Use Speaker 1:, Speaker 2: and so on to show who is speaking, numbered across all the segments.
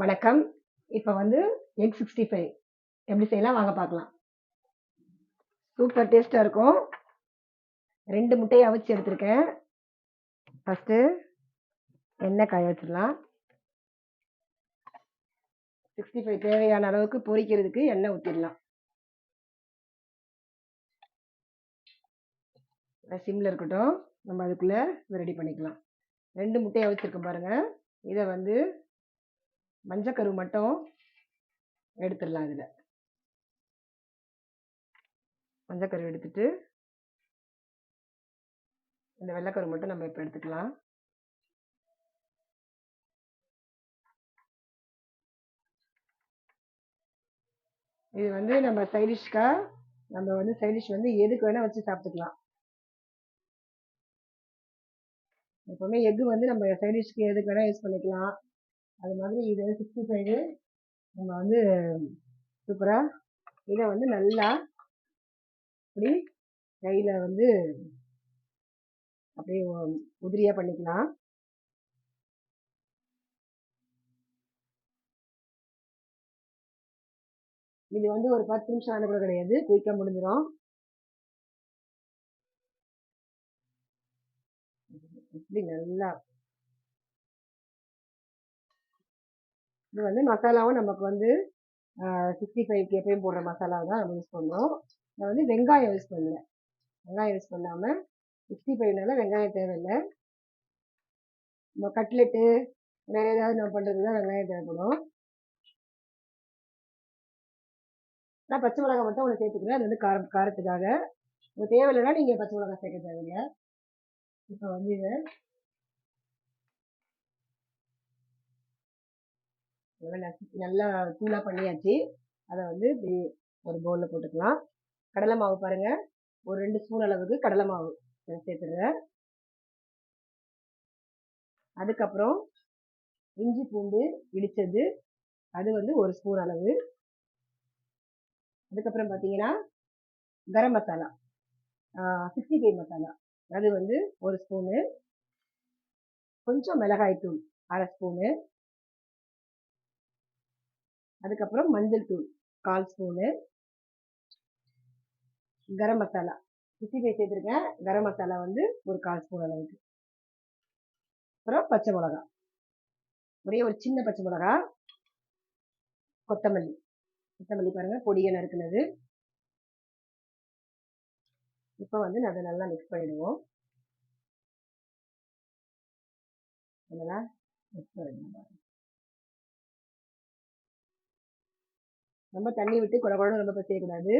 Speaker 1: வணக்கம். இப்ப வந்து எக் 65 எப்படி செய்யலாம் வாங்க பார்க்கலாம். சூப்பர் டேஸ்டா இருக்கும். 2 முட்டையை அவிச்சு எடுத்திருக்கேன். ஃபர்ஸ்ட் எண்ணெய் காய வச்சிடலாம். 65 தேவையான அளவுக்கு பொரிக்கிறதுக்கு எண்ணெய் ஊற்றிடலாம். சிம்ல இருக்கட்டும். நம்ம அதுக்குள்ள ரெடி பண்ணிக்கலாம். 2 முட்டையை அவிச்சிருக்கோம் பாருங்க. இதை வந்து மஞ்சக்கரு மட்டும் எடுத்துடலாம். இதில் மஞ்சக்கரு எடுத்துட்டு இந்த வெள்ளைக்கரு மட்டும் நம்ம இப்போ எடுத்துக்கலாம். இது வந்து நம்ம சைடிஷ்கா நம்ம வந்து சைடிஷ் வந்து எதுக்கு வேணா வச்சு சாப்பிட்டுக்கலாம். எப்பவுமே எக்கு வந்து நம்ம சைடிஷ்க்கு எதுக்கு வேணா யூஸ் பண்ணிக்கலாம். அது மாதிரி இது 65 நம்ம வந்து சூப்பரா இதை வந்து நல்லா அப்படி கையில வந்து அப்படியே உதிரியா பண்ணிக்கலாம். இது வந்து ஒரு 10 நிமிஷம் ஆன கூட கிடையாது, குயிக்கா முடிஞ்சிடும். இப்படி நல்லா இது வந்து மசாலாவும் நமக்கு வந்து 65க்கு எப்பயும் போடுற மசாலா தான் நம்ம யூஸ் பண்ணுறோம். நான் வந்து வெங்காயம் யூஸ் பண்ணல. வெங்காயம் யூஸ் பண்ணாமல் 65னால வெங்காயம் தேவையில்லை. நம்ம கட்லெட்டு வேற ஏதாவது நம்ம பண்ணுறதுக்கு தான் வெங்காயம் தேவைப்படும். நான் பச்சை மிளகாய் மட்டும் ஒன்று சேர்த்துக்கிறேன். அது வந்து காரத்துக்காக. உங்களுக்கு தேவையில்லைன்னா நீங்கள் பச்சை மிளகாய் சேர்க்க தேவையில்லை. இப்போ வந்து இதை நல்லா தூளா பண்ணியாச்சு. அதை வந்து இப்படி ஒரு பவுலில் போட்டுக்கலாம். கடலை மாவு பாருங்க, ஒரு 2 ஸ்பூன் அளவுக்கு கடலை மாவு சேர்த்துடுறேன். அதுக்கப்புறம் இஞ்சி பூண்டு இடிச்சது, அது வந்து 1 ஸ்பூன் அளவு. அதுக்கப்புறம் பார்த்தீங்கன்னா கரம் மசாலா 65 மசாலா, அது வந்து 1 ஸ்பூனு. கொஞ்சம் மிளகாய் தூள் 1/2 ஸ்பூனு. அதுக்கப்புறம் மஞ்சள் தூள் 1/4 ஸ்பூனு. கரம் மசாலா 65 சேர்த்துருக்கேன். கரம் மசாலா வந்து ஒரு 1/4 ஸ்பூன் அளவுக்கு. அப்புறம் பச்சை மிளகா, ஒரே ஒரு சின்ன பச்சை மிளகா. கொத்தமல்லி பாருங்க, பொடியை நறுக்குனது. இப்போ வந்து அதை நல்லா மிக்ஸ் பண்ணிடுவோம். நல்லா மிக்ஸ் பண்ணிடுவோம். ரொம்ப தண்ணி விட்டு குழ குழன்னு ரொம்ப பசியக்கூடாது.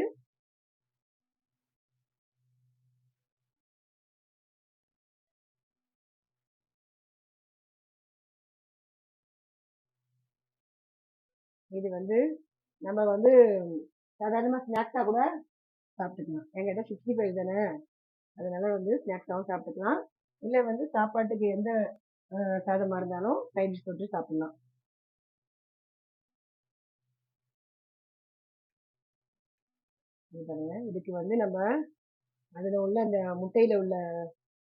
Speaker 1: இது வந்து நம்ம வந்து சாதாரணமாக ஸ்நாக்ஸாக கூட சாப்பிட்டுக்கலாம். என்கிட்ட 65 தானே, அதனால வந்து ஸ்நாக்ஸாகவும் சாப்பிட்டுக்கலாம். இல்லை வந்து சாப்பாட்டுக்கு எந்த சாதமாக இருந்தாலும் சைட் டிஷ் போட்டு சாப்பிடலாம். இது பாருங்க, இதுக்கு வந்து நம்ம அதில் உள்ள அந்த முட்டையில் உள்ள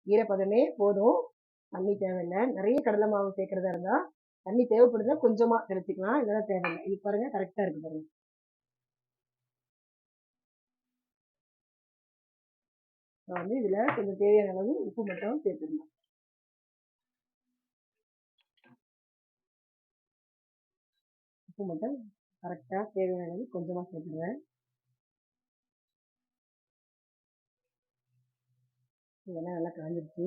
Speaker 1: ஈரப்பதமே போதும், தண்ணி தேவையில்லை. நிறைய கடலை மாவு சேர்க்கறதா இருந்தால் தண்ணி தேவைப்படுதா கொஞ்சமாக தெளிச்சிக்கலாம், இல்லைன்னா தேவையில்லை. இது பாருங்க கரெக்டாக இருக்கு பாருங்க. வந்து இதில் கொஞ்சம் தேவையான அளவு உப்பு மட்டும் சேர்த்துக்கலாம். உப்பு மட்டும் கரெக்டாக தேவையான அளவு கொஞ்சமாக சேர்த்துடுவேன். இதெல்லாம் நல்லா காஞ்சிருச்சு.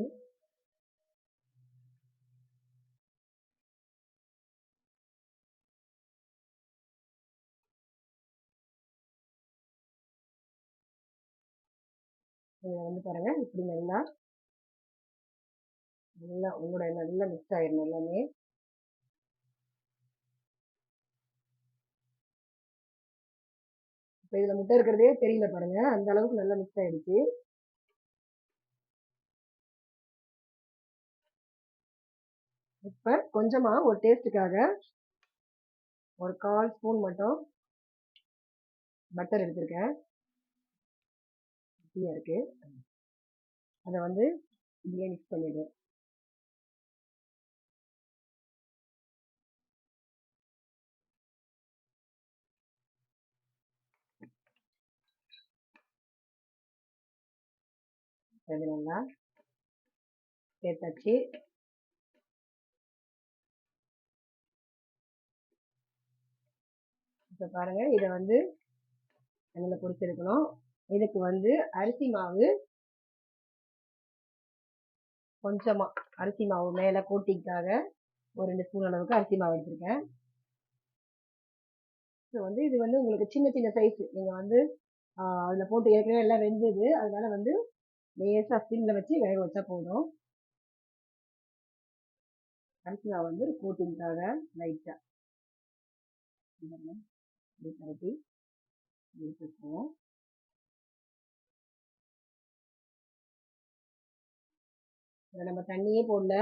Speaker 1: இதை வந்து பாருங்க, இப்படி நல்லா நல்லா உங்களோட நல்லா மிக்ஸ் ஆயிடணும் எல்லாமே. இப்போ இதில் முட்டை இருக்கிறதே தெரியல பாருங்க, அந்த அளவுக்கு நல்லா மிக்ஸ் ஆயிடுச்சு. இப்போ கொஞ்சமா ஒரு டேஸ்ட்டுக்காக ஒரு 1/4 ஸ்பூன் மட்டும் பட்டர் எடுத்திருக்கேன். இப்படியா இருக்கு, அதை வந்து இப்படியே மிக்ஸ் பண்ணிடுவேன். அது நல்லா சேர்த்தாச்சு. இப்போ பாருங்க, இதை வந்து எண்ணெயில் பொரிச்செடுக்கணும். இதுக்கு வந்து அரிசி மாவு கொஞ்சமா, அரிசி மாவு மேலே கோட்டிங்காக ஒரு 2 ஸ்பூன் அளவுக்கு அரிசி மாவு எடுத்திருக்கேன். வந்து இது வந்து உங்களுக்கு சின்ன சின்ன சைஸ், நீங்க வந்து அதில் போட்டு ஏற்கனவே எல்லாம் வெந்தது, அதனால வந்து லேசாக ஸ்டிம்ல வச்சு வேக வச்சா போதும். அரிசி மாவு வந்து கோட்டிங்காக லைட்டாக பரட்டி எடுத்துக்குவோம். நம்ம தண்ணியே போடல.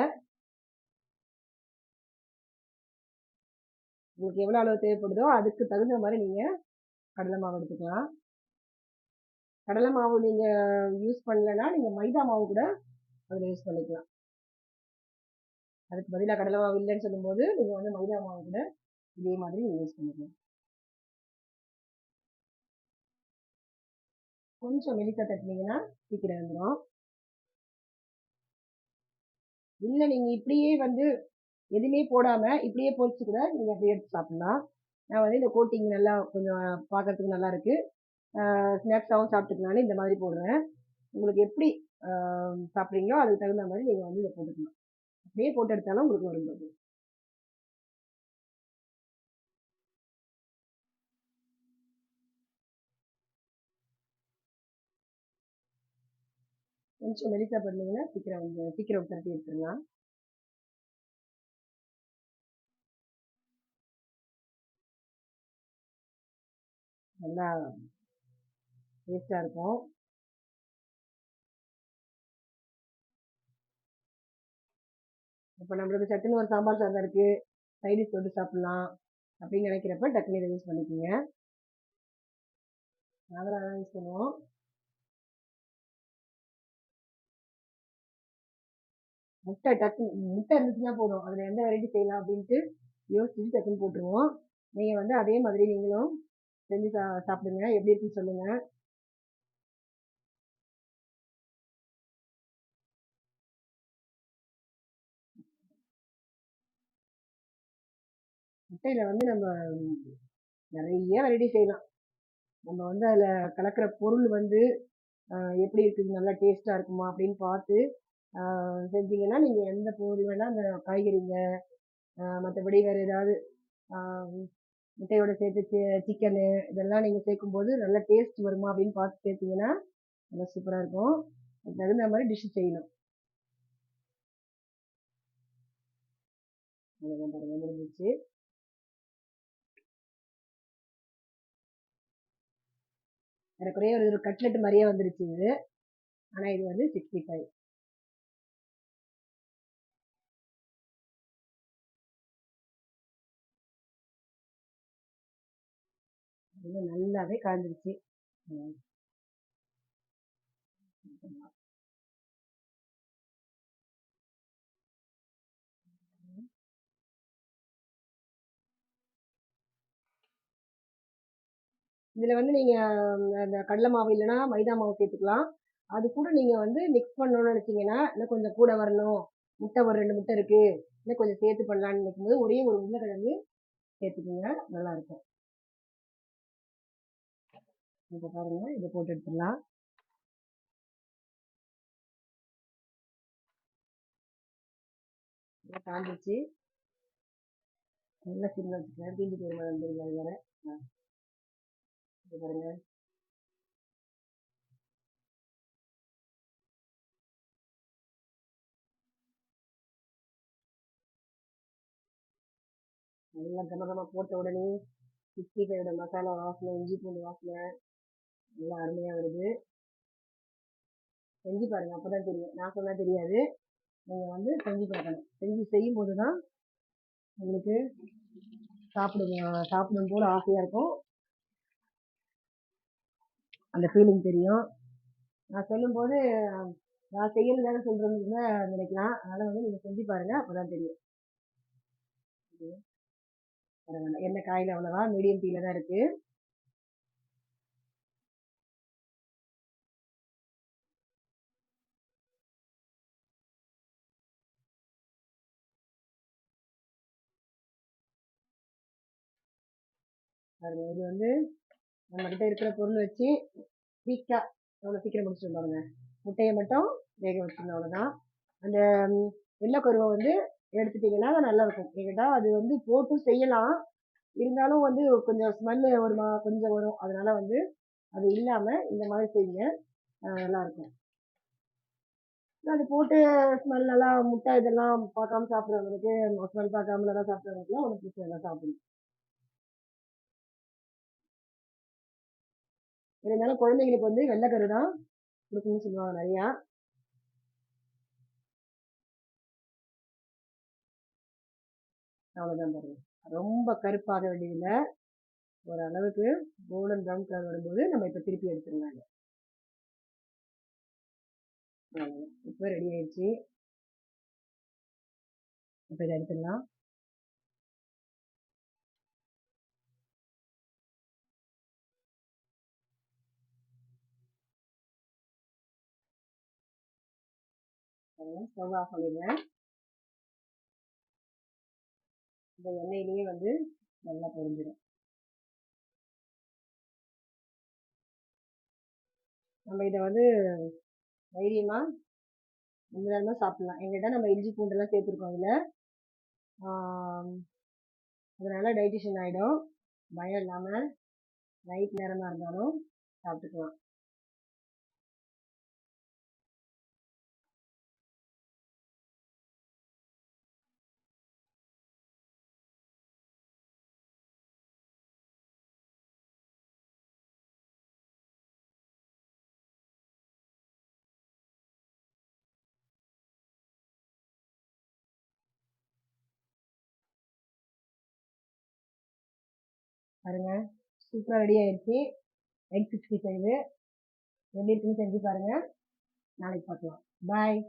Speaker 1: உங்களுக்கு எவ்வளோ அளவு தேவைப்படுதோ அதுக்கு தகுந்த மாதிரி நீங்கள் கடலை மாவு எடுத்துக்கலாம். கடலை மாவு நீங்கள் யூஸ் பண்ணலைன்னா நீங்கள் மைதா மாவு கூட அதில் யூஸ் பண்ணிக்கலாம். அதுக்கு பதிலாக கடலை மாவு இல்லைன்னு சொல்லும்போது நீங்கள் வந்து மைதா மாவு கூட இதே மாதிரி நீங்கள் யூஸ் பண்ணிக்கலாம். கொஞ்சம் மெலிசா தட்டினீங்கன்னா சீக்கிரம் வந்துடும். இல்லை நீங்கள் இப்படியே வந்து எதுவுமே போடாமல் இப்படியே பொரிச்சு கூட நீங்கள் அப்படியே எடுத்து சாப்பிட்லாம். நான் வந்து இந்த கோட்டிங் நல்லா கொஞ்சம் பார்க்கறதுக்கு நல்லா இருக்கு, ஸ்நாக்ஸாகவும் சாப்பிட்டுக்கலான்னு இந்த மாதிரி போடுவேன். உங்களுக்கு எப்படி சாப்பிட்றீங்களோ அதுக்கு தகுந்த மாதிரி நீங்கள் வந்து இதை போட்டுக்கலாம். அப்படியே போட்டு எடுத்தாலும் உங்களுக்கு வரும்போது கொஞ்சம் மெலிசா பண்ணீங்கன்னா சீக்கிரம் தட்டி எடுத்துடலாம். நல்லா டேஸ்டாக இருக்கும். இப்போ நம்மளுக்கு சட்டுன்னு ஒரு சாம்பார் சாதம் இருக்குது, சைடிஷ் தொட்டு சாப்பிட்லாம் அப்படின்னு நினைக்கிறப்ப டக்குனு இதை யூஸ் பண்ணிக்கோங்க. நாங்களும் அதான் யூஸ் பண்ணுவோம். முட்டை இருந்துச்சுன்னா போதும், அதில் எந்த வெரைட்டி செய்யலாம் அப்படின்ட்டு யோசிச்சுட்டு டக்குன்னு போட்டுருவோம். நீங்கள் வந்து அதே மாதிரி நீங்களும் செஞ்சு சாப்பிடுங்க, எப்படி இருக்குன்னு சொல்லுங்கள். முட்டையில் வந்து நம்ம நிறைய வெரைட்டி செய்யலாம். நம்ம வந்து அதில் கலக்கிற பொருள் வந்து எப்படி இருக்குது, நல்லா டேஸ்ட்டாக இருக்குமா அப்படின்னு பார்த்து செஞ்சீங்கன்னா நீங்கள் எந்த பொருள் வேணால், அந்த காய்கறிங்க மற்றபடி வேறு ஏதாவது முட்டையோட சேர்த்து சிக்கனு இதெல்லாம் நீங்கள் சேர்க்கும்போது நல்ல டேஸ்ட் வருமா அப்படின்னு பார்த்து சேர்த்தீங்கன்னா நல்லா சூப்பராக இருக்கும். அதுக்கு தகுந்த மாதிரி டிஷ்ஷு செய்யணும். முடிஞ்சிச்சு. எனக்குறைய ஒரு கட்லெட் மாதிரியே வந்துருச்சு இது, ஆனால் இது வந்து 65. நல்லாவே காய்ஞ்சிருச்சு. இதில் வந்து நீங்கள் அந்த கடலை மாவு இல்லைன்னா மைதா மாவு சேர்த்துக்கலாம். அது கூட நீங்கள் வந்து மிக்ஸ் பண்ணணும்னு நினச்சிங்கன்னா, இன்னும் கொஞ்சம் கூட வரணும், முட்டை ஒரு 2 முட்டை இருக்குது, இன்னும் கொஞ்சம் சேர்த்து பண்ணலான்னு நினைக்கும்போது ஒரே ஒரு உருளைக்கிழங்கு சேர்த்துக்குங்க, நல்லாயிருக்கும். இப்போ பாருங்கள், இதை போட்டு எடுத்துடலாம். நல்லா காஞ்சிச்சு. நல்லா சிம்ல வச்சுக்கலாம், தீஞ்சு போயிருமா வந்துருங்க. அது வேறு இது பாருங்க, நல்லா கமகமாக போட்ட உடனே 65 மசாலா வாசனை, இஞ்சி பூண்டு வாசனை நல்லா அருமையாக வருது. செஞ்சு பாருங்கள், அப்போ தான் தெரியும், நான் சொன்னால் தெரியாது. நீங்கள் வந்து செஞ்சு பார்க்கணும். செய்யும் போது தான் உங்களுக்கு சாப்பிடும் போல ஆசையாக இருக்கும், அந்த ஃபீலிங் தெரியும். நான் சொல்லும்போது நான் செய்யறதான சொல்கிறேன்னு நினைக்கலாம், அதனால் வந்து நீங்கள் செஞ்சு பாருங்கள், அப்போ தான் தெரியும். பரவாயில்ல, எண்ணெய் காயில் அவ்வளோவா, மீடியம் தீயில தான் இருக்குது. பாருங்க இது வந்து நம்மக்கிட்ட இருக்கிற பொருள் வச்சு குயிக்காக எவ்வளோ சீக்கிரம் முடிச்சிடும் பாருங்க. முட்டையை மட்டும் வேக வச்சிடணும், அவ்வளோதான். அந்த வெள்ளைக்கருவை வந்து எடுத்துட்டிங்கன்னா நல்லா இருக்கும். கேட்டால் அது வந்து போட்டு செய்யலாம், இருந்தாலும் வந்து கொஞ்சம் ஸ்மெல்லு ஒரு கொஞ்சம் வரும். அதனால வந்து அது இல்லாமல் இந்த மாதிரி செய்யுங்க, நல்லாயிருக்கும். அது போட்டு ஸ்மெல் நல்லா முட்டை இதெல்லாம் பார்க்காம சாப்பிட்றவங்களுக்கு, ஸ்மெல் பார்க்காம நல்லா சாப்பிட்றவங்களுக்குலாம் ஒன்றும் பிரச்சனை இல்லை, சாப்பிடணும். இருந்தாலும் குழந்தைங்களுக்கு வந்து வெள்ளைக்கரு தான் கொடுக்கணும்னு சொல்லுவாங்க நிறையா. அவ்வளோதான் பாருங்க. ரொம்ப கருப்பாக வேண்டியதில்லை, ஓரளவுக்கு கோல்டன் ப்ரௌன் கலர் வரும்போது நம்ம இப்போ திருப்பி எடுத்துடலாங்க. அவ்வளோதான், இப்போ ரெடி ஆயிடுச்சு. இப்போ இதை எடுத்துடலாம். ஸ்டவ் ஆஃப் பண்ணிடுறேன். இந்த எண்ணெயிலேயே வந்து நல்லா பொரிஞ்சிடும். நம்ம இதை வந்து தைரியமாக நம்ம சாப்பிடலாம். எங்கிட்ட நம்ம இஞ்சி பூண்டெல்லாம் சேர்த்துருக்கோம் இதில், அதனால டைஜஷன் ஆகிடும். பயம் இல்லாமல் நைட் நேரமாக இருந்தாலும் சாப்பிட்டுக்கலாம். பாருங்க, சூப்பராக ரெடி ஆயிடுச்சு எக் 65. எப்படி இருக்குன்னு செஞ்சு பாருங்கள். நாளைக்கு பார்க்கலாம். பாய்.